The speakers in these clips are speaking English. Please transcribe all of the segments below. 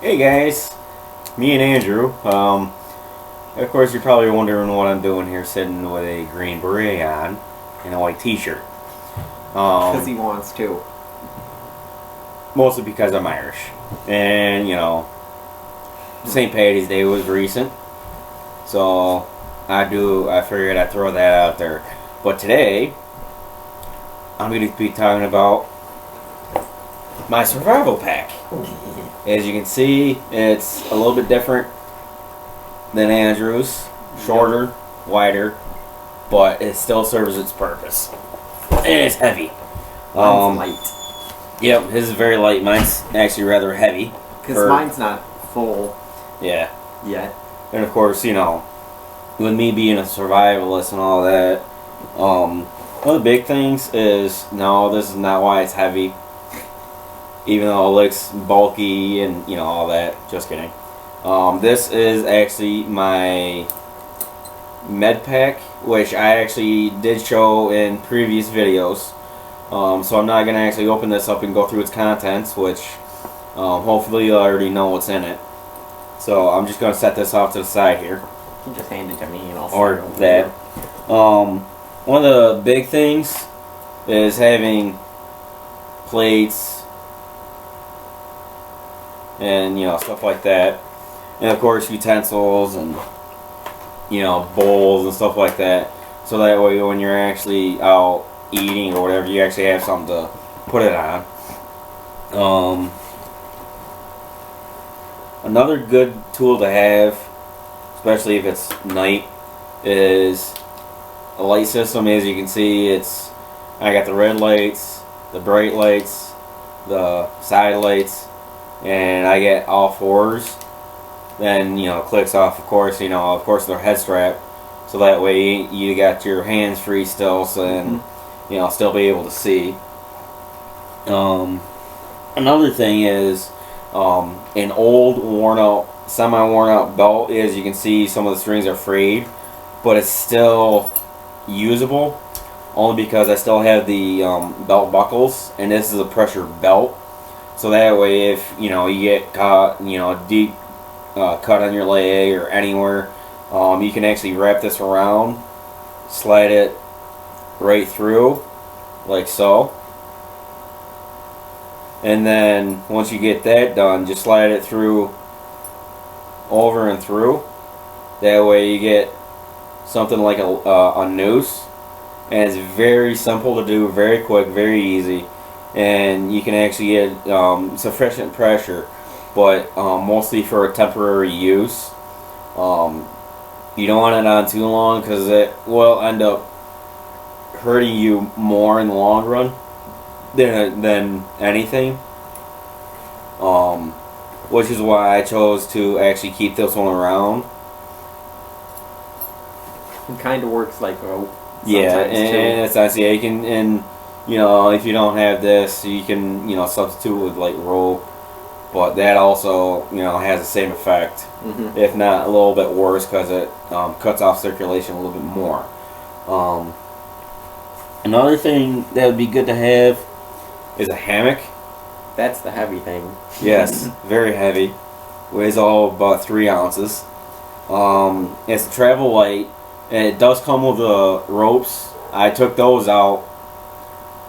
Hey guys, me and Andrew. Of course, you're probably wondering what I'm doing here, sitting with a green beret on and a white T-shirt. Because he wants to. Mostly because I'm Irish, and St. Patty's Day was recent, so I figured I'd throw that out there. But today, I'm going to be talking about my survival pack. As you can see, it's a little bit different than Andrew's. Shorter, wider, but it still serves its purpose. And it's heavy. Mine's light. Yep, his is very light. Mine's actually rather heavy. Because mine's not full Yeah. yet. And of course, with me being a survivalist and all that, one of the big things is, no, this is not why it's heavy. Even though it looks bulky and, all that. Just kidding. This is actually my med pack, which I actually did show in previous videos. So I'm not going to actually open this up and go through its contents, which hopefully you already know what's in it. So I'm just going to set this off to the side here. You can just hand it to me and I'll Or that. One of the big things is having plates and stuff like that, and of course utensils and bowls and stuff like that, so that way when you're actually out eating or whatever, you actually have something to put it on. Another good tool to have, especially if it's night, is a light system. As you can see, I got the red lights, the bright lights, the side lights, and I get all fours. Then clicks off, of course. Of course, their head strap, so that way you got your hands free still, so then still be able to see. Another thing is an old, worn out, semi worn out belt. As you can see, some of the strings are frayed, but it's still usable. Only because I still have the belt buckles, and this is a pressure belt. So that way, if you get caught, deep cut on your leg or anywhere, you can actually wrap this around, slide it right through, like so. And then once you get that done, just slide it through, over and through. That way you get something like a noose, and it's very simple to do, very quick, very easy. And you can actually get sufficient pressure, but mostly for a temporary use. You don't want it on too long because it will end up hurting you more in the long run than anything. Which is why I chose to actually keep this one around. It kind of works like rope. Yeah, and it's nice. Yeah, you can, and if you don't have this, you can substitute with like rope, but that also has the same effect, if not a little bit worse, because it cuts off circulation a little bit more. Another thing that would be good to have is a hammock. That's the heavy thing. Yes, very heavy. Weighs all about 3 ounces. It's a travel light, and it does come with the ropes. I took those out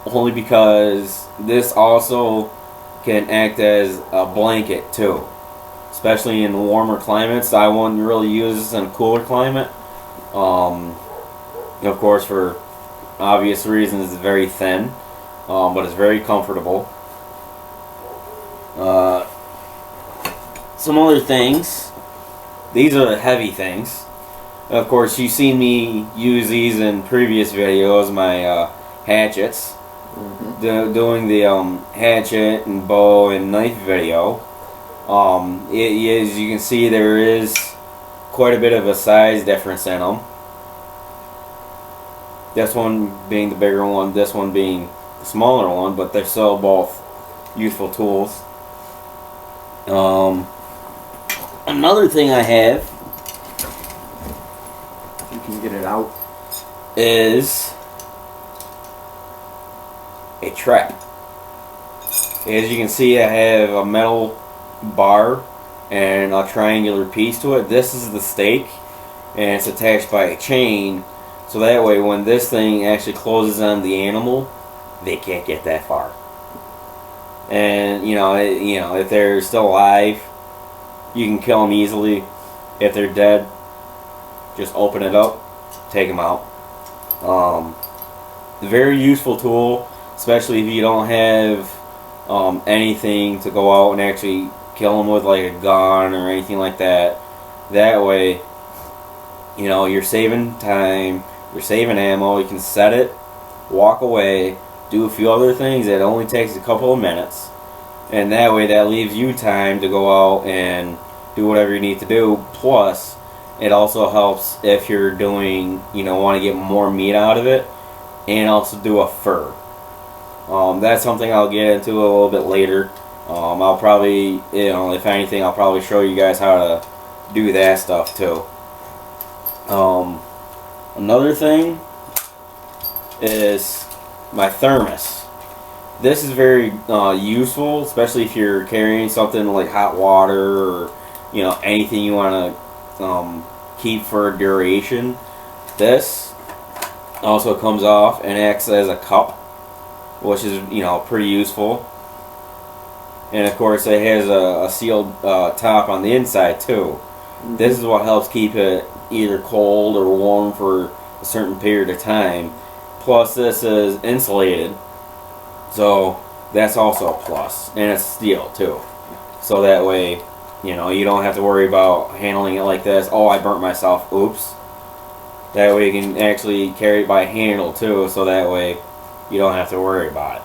only because this also can act as a blanket too, especially in warmer climates. I wouldn't really use this in a cooler climate. Of course, for obvious reasons, it's very thin, but it's very comfortable. Some other things. These are the heavy things. Of course, you've seen me use these in previous videos, my hatchets. Doing the hatchet and bow and knife video. As you can see, there is quite a bit of a size difference in them. This one being the bigger one, this one being the smaller one, but they're still both useful tools. Another thing I have, You can get it out. is a trap. As you can see, I have a metal bar and a triangular piece to it. This is the stake, and it's attached by a chain, so that way when this thing actually closes on the animal, they can't get that far. And if they're still alive, you can kill them easily. If they're dead, just open it up, take them out. Very useful tool, especially if you don't have anything to go out and actually kill them with, like a gun or anything like that. That way, you're saving time, you're saving ammo. You can set it, walk away, do a few other things that only takes a couple of minutes, and that way that leaves you time to go out and do whatever you need to do. Plus, it also helps if you're doing, want to get more meat out of it, and also do a fur. That's something I'll get into a little bit later. I'll probably, if anything, I'll probably show you guys how to do that stuff too. Another thing is my thermos. This is very useful, especially if you're carrying something like hot water or anything you want to keep for a duration. This also comes off and acts as a cup, which is pretty useful. And of course it has a sealed top on the inside too. This is what helps keep it either cold or warm for a certain period of time. Plus this is insulated, so that's also a plus. And it's steel too, so that way you don't have to worry about handling it like this. Oh, I burnt myself, oops. That way you can actually carry it by handle too, so that way you don't have to worry about it.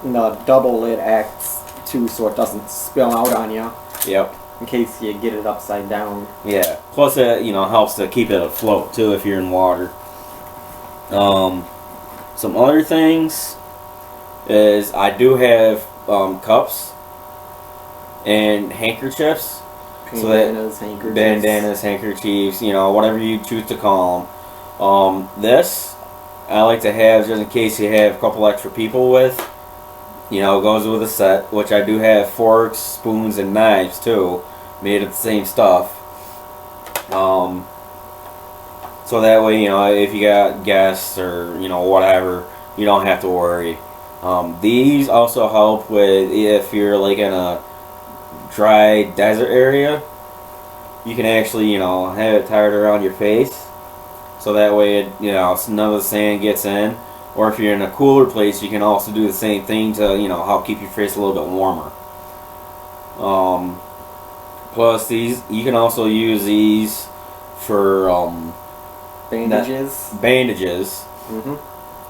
And the double lid acts too, so it doesn't spill out on you. Yep. In case you get it upside down. Yeah. Plus it helps to keep it afloat too if you're in water. Some other things is I do have cups and handkerchiefs. Bandanas, handkerchiefs. Bandanas, handkerchiefs, whatever you choose to call them. This I like to have just in case you have a couple extra people with. It goes with a set, which I do have forks, spoons, and knives too, made of the same stuff. So that way, if you got guests or whatever, you don't have to worry. These also help with if you're like in a dry desert area. You can actually have it tied around your face, so that way none of the sand gets in. Or if you're in a cooler place, you can also do the same thing to help keep your face a little bit warmer. Plus these, you can also use these for bandages. Bandages. Mm-hmm.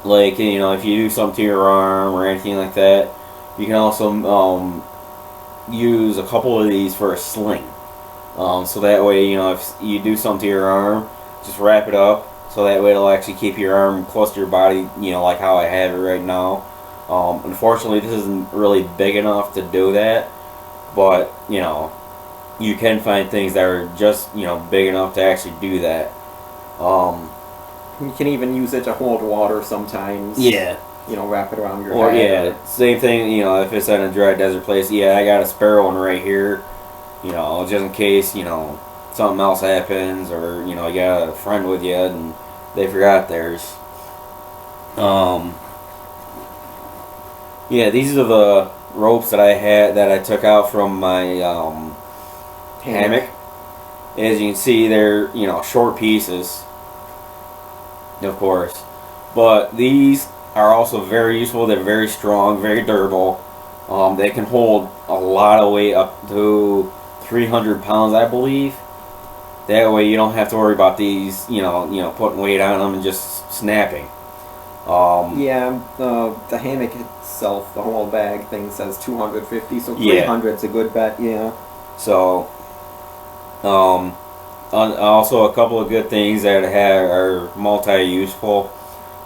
Like if you do something to your arm or anything like that, you can also use a couple of these for a sling. So that way if you do something to your arm, just wrap it up. So that way it'll actually keep your arm close to your body, like how I have it right now. Unfortunately, this isn't really big enough to do that, but you can find things that are just big enough to actually do that. You can even use it to hold water sometimes. Yeah. Wrap it around your Or head. yeah, same thing. If it's in a dry desert place, yeah, I got a spare one right here. Just in case something else happens, or you got a friend with you and they forgot theirs. Yeah, these are the ropes that I took out from my hammock. As you can see, they're short pieces, of course, but these are also very useful. They're very strong, very durable. They can hold a lot of weight, up to 300 pounds, I believe. That way you don't have to worry about these, putting weight on them and just snapping. Yeah, the hammock itself, the whole bag thing says 250, so 300's a good bet. Yeah. So, also a couple of good things that are multi-useful.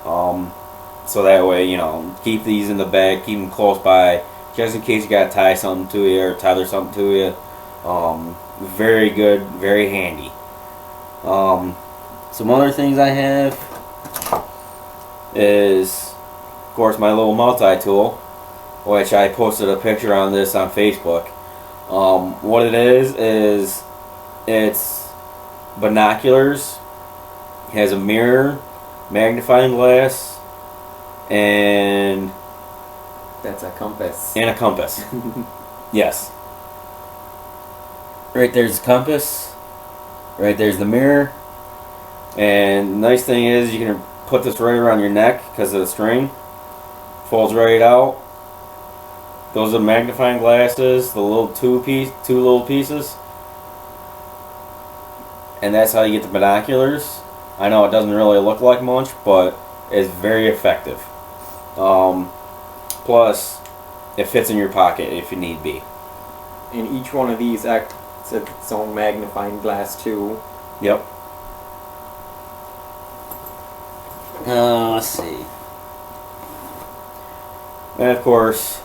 So that way, keep these in the bag, keep them close by, just in case you gotta tie something to you or tether something to you. Very good, very handy. Some other things I have is, of course, my little multi-tool, which I posted a picture on this on Facebook. What it is it's binoculars. It has a mirror, magnifying glass, and that's a compass. And a compass. Yes. Right there's the compass. Right there's the mirror. And the nice thing is you can put this right around your neck because of the string. Folds right out. Those are magnifying glasses, the little two little pieces. And that's how you get the binoculars. I know it doesn't really look like much, but it's very effective. Plus, it fits in your pocket if you need be. And each one of these acts as its own magnifying glass too. Yep. Let's see. And of course,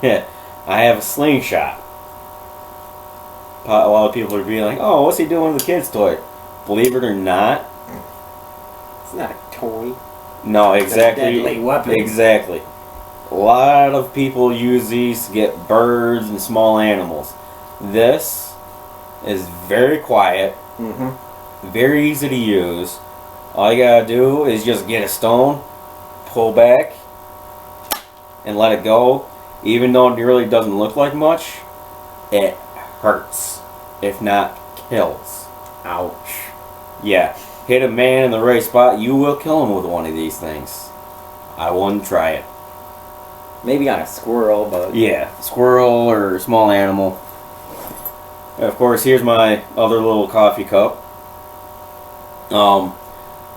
yeah, I have a slingshot. A lot of people are being like, "Oh, what's he doing with the kid's toy?" Believe it or not, it's not a toy. No, exactly. It's a deadly weapon. Exactly. A lot of people use these to get birds and small animals. This is very quiet, very easy to use. All you gotta do is just get a stone, pull back, and let it go. Even though it really doesn't look like much, it hurts, if not kills. Ouch. Yeah, hit a man in the right spot, you will kill him with one of these things. I wouldn't try it. Maybe on a squirrel, but... Yeah, squirrel or small animal. And of course, here's my other little coffee cup.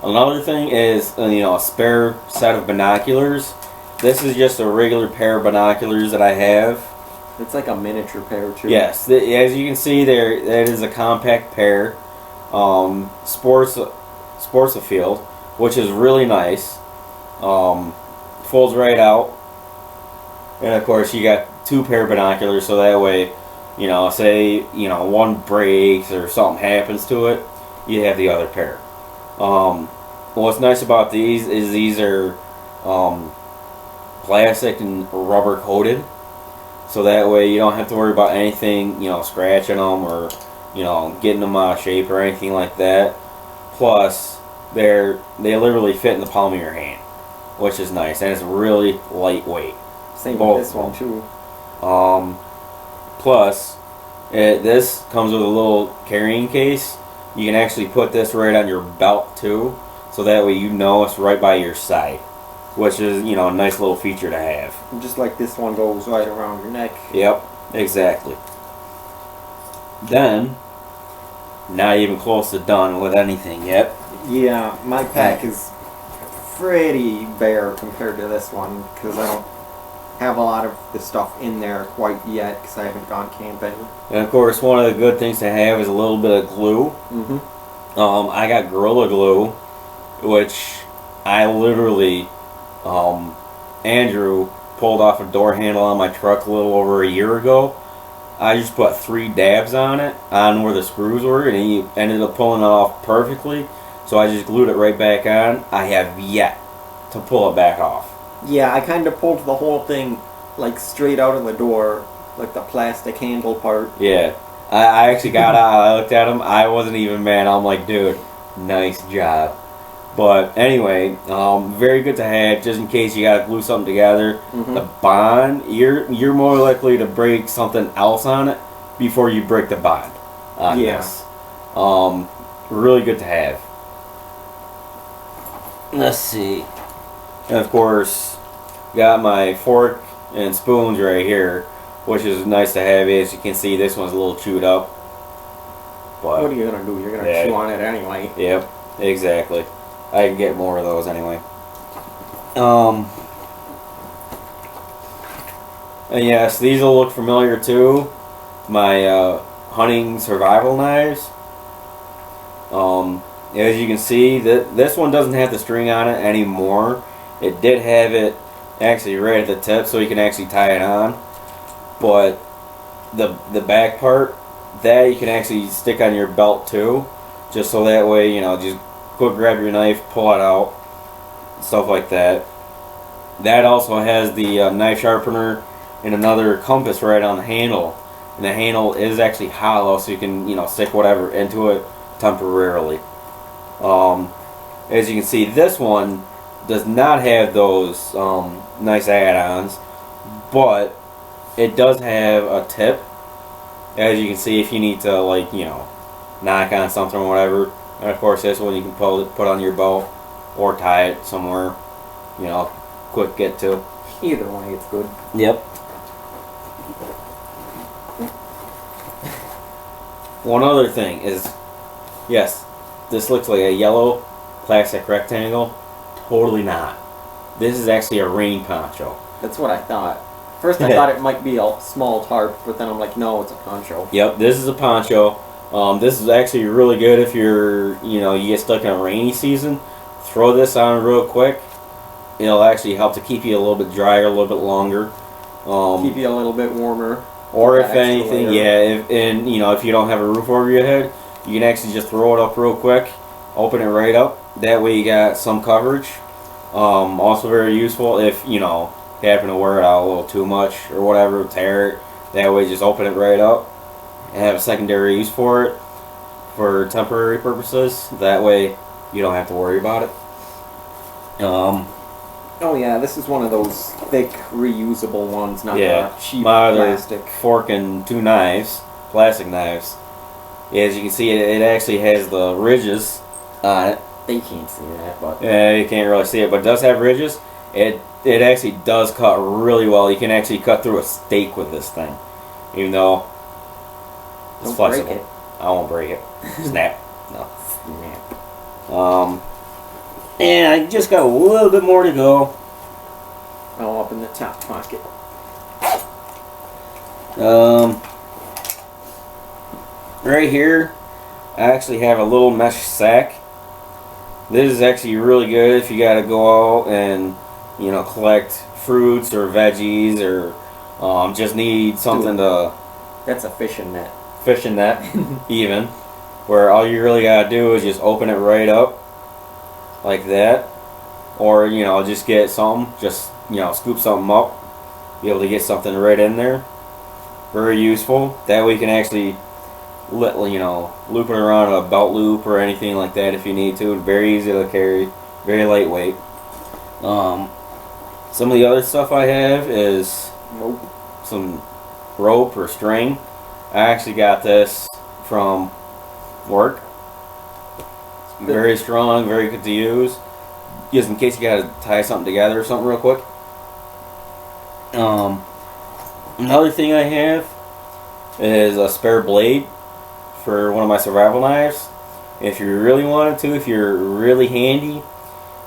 Another thing is, a spare set of binoculars. This is just a regular pair of binoculars that I have. It's like a miniature pair too. Yes, as you can see there, that is a compact pair. Sportsafield, which is really nice. Folds right out. And of course you got two pair of binoculars, so that way, say, one breaks or something happens to it, you have the other pair. What's nice about these is these are plastic and rubber coated, so that way you don't have to worry about anything, scratching them or, getting them out of shape or anything like that. Plus, they literally fit in the palm of your hand, which is nice, and it's really lightweight. Same with this one too. Plus, this comes with a little carrying case. You can actually put this right on your belt too, so that way it's right by your side, which is a nice little feature to have. Just like this one goes right around your neck. Yep, exactly. Then, not even close to done with anything yet. Yeah, my pack is pretty bare compared to this one because I don't have a lot of the stuff in there quite yet because I haven't gone camping. And of course, one of the good things to have is a little bit of glue. I got Gorilla Glue, which I literally, Andrew pulled off a door handle on my truck a little over a year ago. I just put 3 dabs on it, on where the screws were, and he ended up pulling it off perfectly. So I just glued it right back on. I have yet to pull it back off. Yeah, I kind of pulled the whole thing like straight out of the door, like the plastic handle part. Yeah, I actually got out. I looked at him. I wasn't even mad. I'm like, dude, nice job. But anyway, very good to have just in case you gotta glue something together. The bond, you're more likely to break something else on it before you break the bond on this. Really good to have. Let's see. And of course, got my fork and spoons right here, which is nice to have. As you can see, this one's a little chewed up. But what are you gonna do? You're gonna chew on it anyway. Yep, exactly. I can get more of those anyway. And yes, these will look familiar too. My hunting survival knives. As you can see, this one doesn't have the string on it anymore. It did have it actually right at the tip, so you can actually tie it on. But the back part, that you can actually stick on your belt too, just so that way just quick grab your knife, pull it out, stuff like that. That also has the knife sharpener and another compass right on the handle. And the handle is actually hollow, so you can, you know, stick whatever into it temporarily. As you can see, this one does not have those nice add-ons, but it does have a tip. As you can see, if you need to, like, you know, knock on something or whatever. And of course, this one you can put on your belt or tie it somewhere, you know, quick get to. Either way, it's good. Yep. One other thing is, yes, this looks like a yellow plastic rectangle. Totally not. This is actually a rain poncho. That's what I thought. First, I thought it might be a small tarp, but then I'm like, no, it's a poncho. Yep, this is a poncho. This is actually really good if you're, you know, you get stuck in a rainy season. Throw this on real quick. It'll actually help to keep you a little bit drier, a little bit longer. Keep you a little bit warmer. Or if anything, yeah, and you know, if you don't have a roof over your head, you can actually just throw it up real quick, open it right up. That way you got some coverage. Also very useful if, you know, you happen to wear it out a little too much or whatever, tear it. That way just open it right up and have a secondary use for it for temporary purposes. That way you don't have to worry about it. Oh yeah, this is one of those thick, reusable ones, not the cheap plastic. Fork and two knives, plastic knives. As you can see, it actually has the ridges on it. They can't see that, but yeah, you can't really see it, but it does have ridges. It actually does cut really well. You can actually cut through a steak with this thing, even though it's don't flexible. break it. I won't break it. Snap. No. Snap. And I just got a little bit more to go. Oh, up in the top pocket. Right here, I actually have a little mesh sack. This is actually really good if you got to go out and, you know, collect fruits or veggies or just need something to. That's a fishing net. Fishing net, even, where all you really got to do is just open it right up. Like that, or you know, just get something, just, you know, scoop something up, be able to get something right in there. Very useful. That way you can actually you know, loop it around a belt loop or anything like that if you need to. Very easy to carry, very lightweight. Some of the other stuff I have is some rope or string. I actually got this from work. Very strong, very good to use. Just in case you gotta tie something together or something real quick. Another thing I have is a spare blade for one of my survival knives. If you really wanted to, if you're really handy,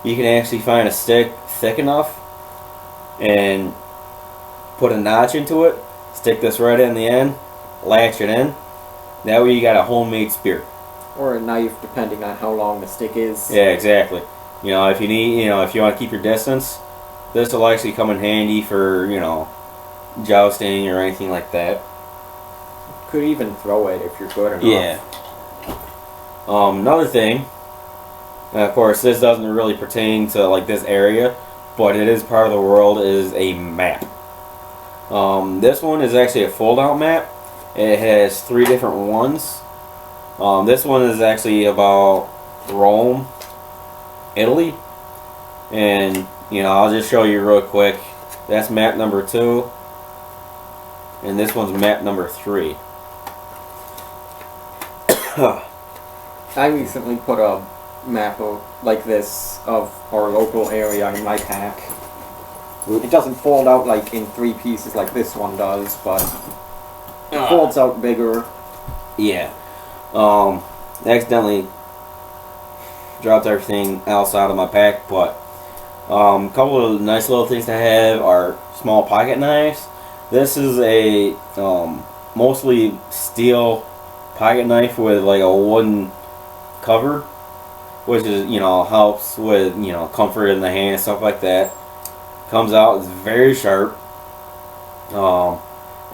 you can actually find a stick thick enough and put a notch into it, stick this right in the end, latch it in. That way you got a homemade spear. Or a knife, depending on how long the stick is. Yeah, exactly. You know, if you need, you know, if you want to keep your distance, this will actually come in handy for, you know, jousting or anything like that. Could even throw it if you're good enough. Yeah. Another thing, and of course, this doesn't really pertain to like this area, but it is part of the world, is a map. This one is actually a fold-out map. It has 3 different ones. This one is actually about Rome, Italy, and you know, I'll just show you real quick. That's map number 2, and this one's map number 3. I recently put a map like this of our local area in my pack. It doesn't fold out like in 3 pieces like this one does, but it folds out bigger. Yeah. Accidentally dropped everything else out of my pack, but a couple of nice little things to have are small pocket knives. This is a mostly steel pocket knife with like a wooden cover, which is, you know, helps with, you know, comfort in the hand and stuff like that. Comes out, it's very sharp, and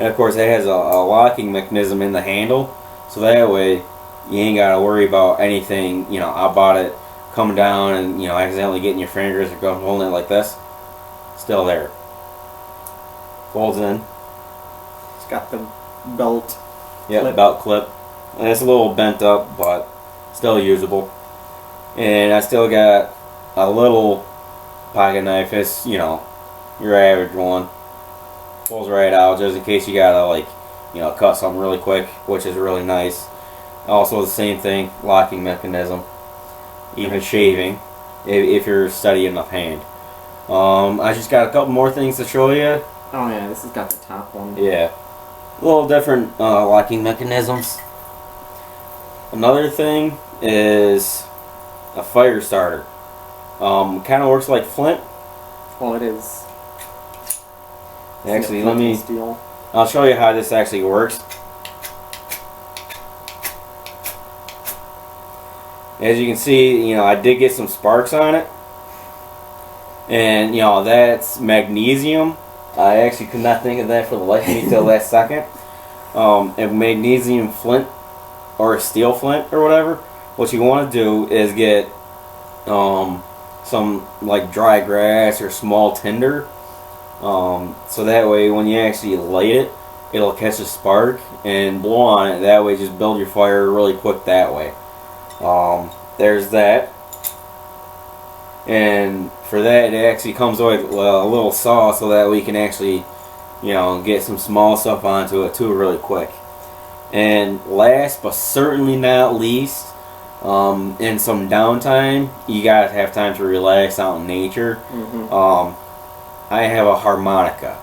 of course it has a locking mechanism in the handle, so that way you ain't gotta worry about anything, you know, about it coming down and, you know, accidentally getting your fingers or holding it like this. Still there. folds in. It's got the belt. Yep, Clip. belt clip. And it's a little bent up, but still usable. And I still got a little pocket knife. It's, you know, your average one. Pulls right out just in case you gotta, like, you know, cut something really quick, which is really nice. Also the same thing, locking mechanism. Even shaving, if you're steady enough hand. I just got a couple more things to show you. Oh yeah, this has got the top one. Yeah. A little different locking mechanisms. Another thing is a fire starter. Kind of works like flint. Well, it is. Actually, Flint and steel. I'll show you how this actually works. As you can see, you know, I did get some sparks on it. And, you know, that's magnesium. I actually could not think of that for the life of me till last second. A magnesium flint or a steel flint or whatever. What you want to do is get some like dry grass or small tinder. So that way when you actually light it, it'll catch a spark and blow on it. That way just build your fire really quick that way. There's that. And for that, it actually comes with a little saw so that we can actually, you know, get some small stuff onto it too really quick. And last but certainly not least, in some downtime, you gotta have time to relax out in nature. I have a harmonica.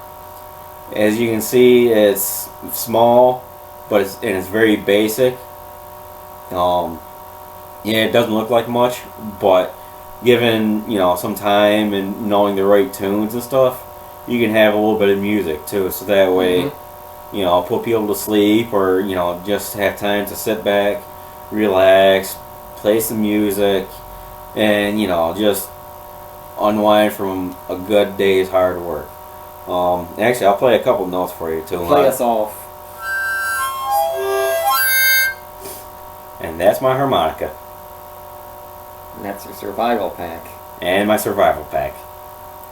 As you can see, it's small, but it's very basic. Yeah, it doesn't look like much, but given, you know, some time and knowing the right tunes and stuff, you can have a little bit of music too. So that way, you know, put people to sleep, or, you know, just have time to sit back, relax, play some music, and, you know, just unwind from a good day's hard work. Actually, I'll play a couple notes for you too. Play us off. And that's my harmonica. And that's your survival pack. And my survival pack.